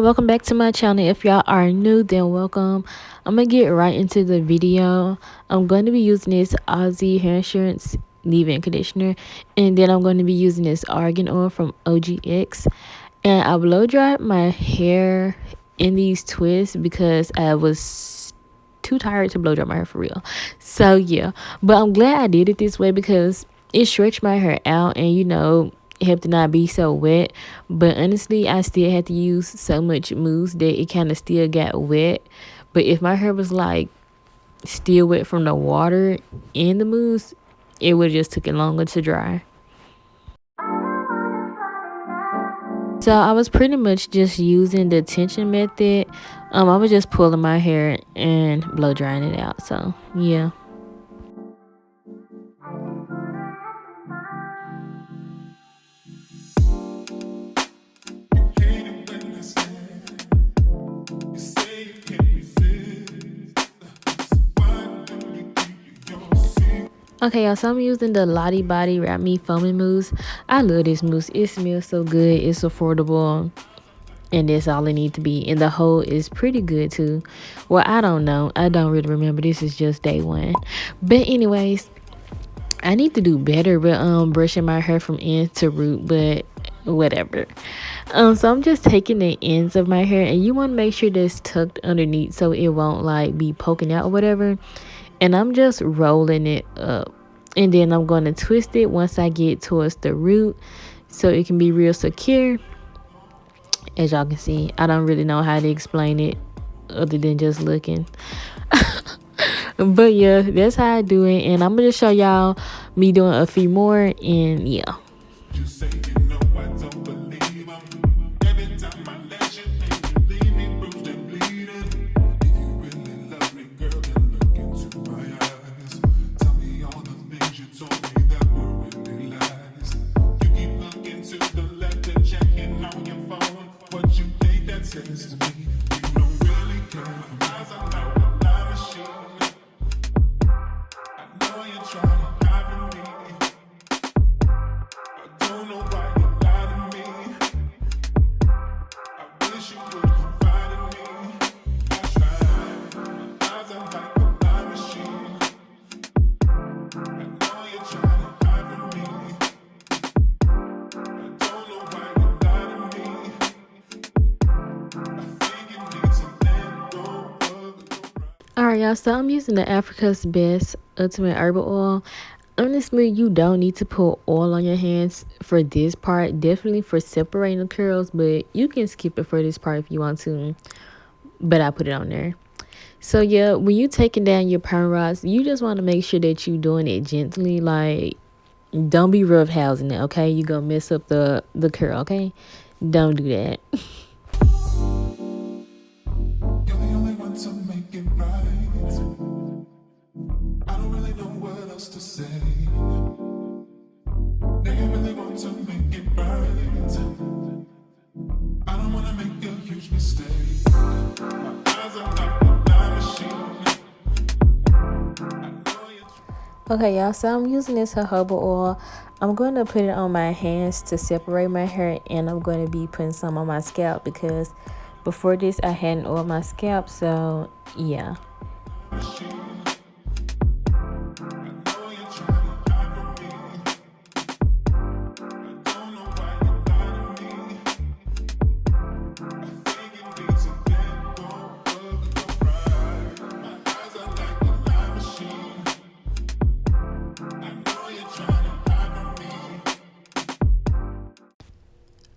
welcome back to my channel. If y'all are new, then welcome. I'm gonna get right into the video. I'm going to be using this Aussie hair insurance leave-in conditioner, and then I'm going to be using this argan oil from OGX, and I blow dried my hair in these twists because I was too tired to blow dry my hair for real. So yeah, but I'm glad I did it this way because it stretched my hair out, and it helped to not be so wet. But honestly, I still had to use so much mousse that it kind of still got wet. But if my hair was like still wet from the water in the mousse, it would just took it longer to dry. So I was pretty much just using the tension method. I was just pulling my hair and blow drying it out. So yeah. Okay, y'all, so I'm using the Lottie Body Wrap Me Foaming Mousse. I love this mousse. It smells so good. It's affordable. And that's all it needs to be. And the hole is pretty good, too. Well, I don't know. I don't really remember. This is just day one. But anyways, I need to do better with brushing my hair from end to root. But whatever. So I'm just taking the ends of my hair. And you want to make sure that's tucked underneath so it won't, like, be poking out or whatever. And I'm just rolling it up, and then I'm going to twist it once I get towards the root so it can be real secure. As y'all can see, I don't really know how to explain it other than just looking. But yeah, that's how I do it, and I'm gonna just show y'all me doing a few more. And yeah. Alright, y'all, so I'm using the Africa's Best Ultimate Herbal Oil. Honestly, you don't need to put oil on your hands for this part. Definitely for separating the curls, but you can skip it for this part if you want to. But I put it on there. So yeah, when you taking down your perm rods, you just want to make sure that you doing it gently. Like, don't be rough housing it, okay? You gonna mess up the curl, okay? Don't do that. To say they really want to make it right. I don't want to make a huge mistake. My eyes are like a time machine. Okay, y'all, so I'm using this jojoba oil. I'm going to put it on my hands to separate my hair, and I'm going to be putting some on my scalp because before this I hadn't oiled my scalp. So yeah.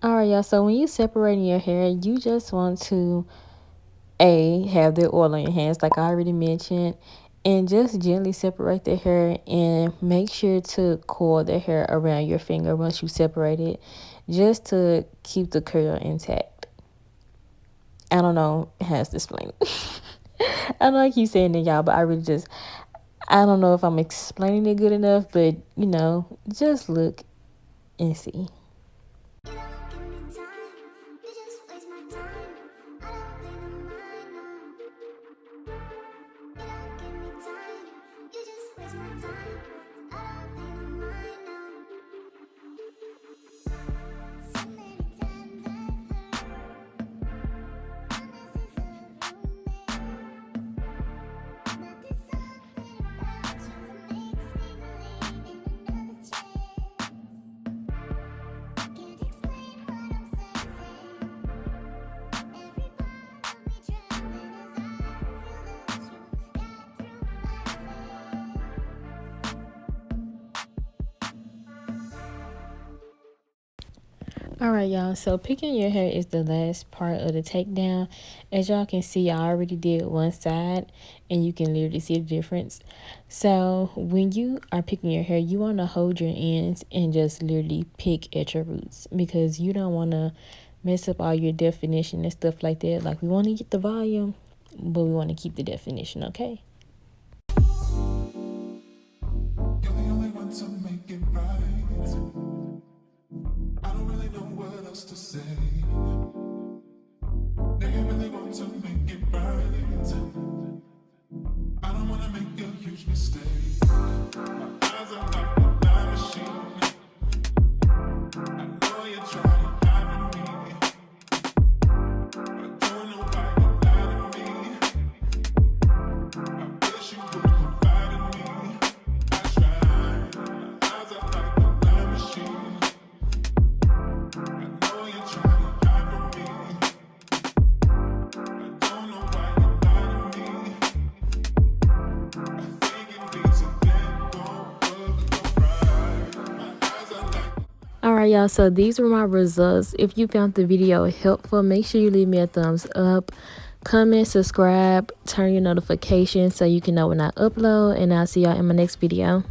Alright, y'all, so when you separating your hair, you just want to have the oil on your hands like I already mentioned, and just gently separate the hair, and make sure to coil the hair around your finger once you separate it, just to keep the curl intact. I don't know how to explain it. I know I keep saying it, y'all, but I don't know if I'm explaining it good enough, but just look and see. Alright, y'all, so picking your hair is the last part of the takedown. As y'all can see, I already did one side and you can literally see the difference. So when you are picking your hair, you want to hold your ends and just literally pick at your roots, because you don't want to mess up all your definition and stuff like that. Like, we want to get the volume, but we want to keep the definition, okay? You're the only one to make it right. I don't really know what else to say. Do you really want to make it right? I don't wanna make a huge mistake. My eyes are like a time machine. I know you're trying to hide from me, but don't know why you're lying to me. I wish you would confide in me. I tried. My eyes are like a time machine. I know you're trying to hide from me, but don't know why you're lying to me. I think it needs a let go of your pride. My eyes are like. Alright, y'all, so these were my results. If you found the video helpful, make sure you leave me a thumbs up, comment, subscribe, turn your notifications so you can know when I upload, and I'll see y'all in my next video.